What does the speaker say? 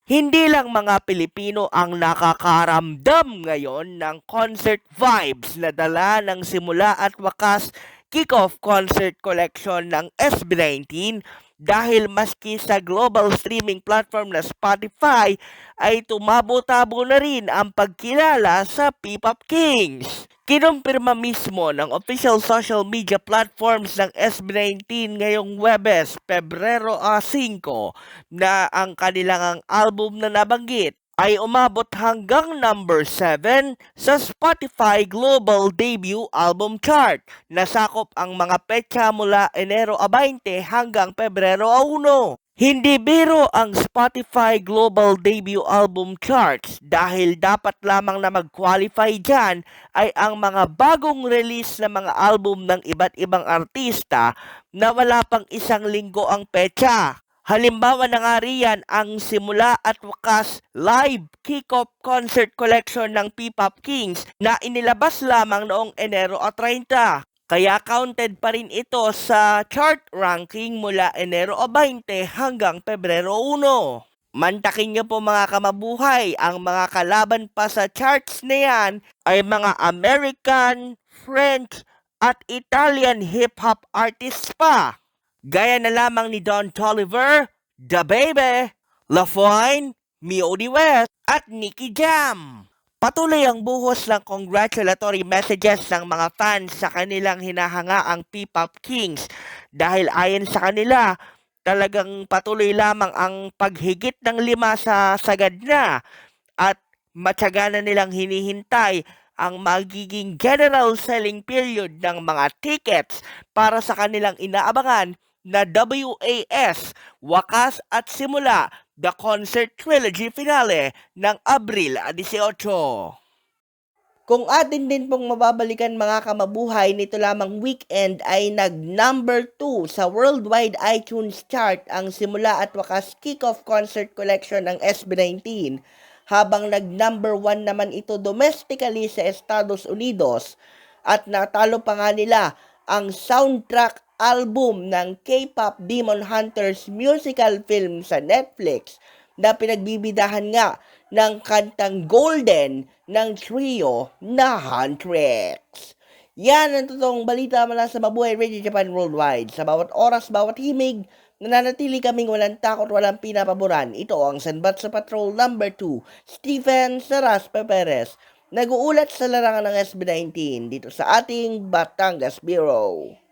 Hindi lang mga Pilipino ang nakakaramdam ngayon ng concert vibes na dala ng simula at wakas kick-off concert collection ng SB19 dahil maski sa global streaming platform na Spotify ay tumabo-tabo na rin ang pagkilala sa P-Pop Kings. Kinumpirma mismo ng official social media platforms ng SB19 ngayong Webes, Pebrero 5 na ang kanilang album na nabanggit ay umabot hanggang number 7 sa Spotify Global Debut Album Chart. Nasakop ang mga petsa mula Enero 20 hanggang Pebrero 1. Hindi biro ang Spotify Global Debut Album Charts dahil dapat lamang na mag-qualify dyan ay ang mga bagong release na mga album ng iba't ibang artista na wala pang isang linggo ang petsa. Halimbawa na nga riyan ang simula at wakas live kick-off concert collection ng P-Pop Kings na inilabas lamang noong Enero 30. Kaya counted pa rin ito sa chart ranking mula Enero 20 hanggang Pebrero 1. Mantakin nyo po mga kamabuhay, ang mga kalaban pa sa charts na yan ay mga American, French at Italian hip-hop artists pa. Gaya na lamang ni Don Toliver, Da Baby, LaFoine, Mio West at Nicky Jam. Patuloy ang buhos ng congratulatory messages ng mga fans sa kanilang hinahangaang P-Pop Kings dahil ayon sa kanila, talagang patuloy lamang ang paghigit ng 5 sa sagad na at matyaga na nilang hinihintay ang magiging general selling period ng mga tickets para sa kanilang inaabangan na WAS, Wakas at Simula, The Concert Trilogy Finale ng Abril 18. Kung atin din pong mababalikan mga kamabuhay, nito lamang weekend ay nag-number 2 sa worldwide iTunes chart ang Simula at Wakas Kickoff Concert Collection ng SB19, habang nag-number 1 naman ito domestically sa Estados Unidos at natalo pa nga nila ang soundtrack album ng K-pop Demon Hunters musical film sa Netflix na pinagbibidahan nga ng kantang Golden ng trio na Huntrix. Yan ang totoong balita mula sa Mabuhay Radio Japan Worldwide. Sa bawat oras, bawat himig, nananatili kaming walang takot, walang pinapaboran. Ito ang Sanbat sa Patrol number 2, Stephen Saraspe Perez. Nag-uulat sa larangan ng SB19 dito sa ating Batangas Bureau.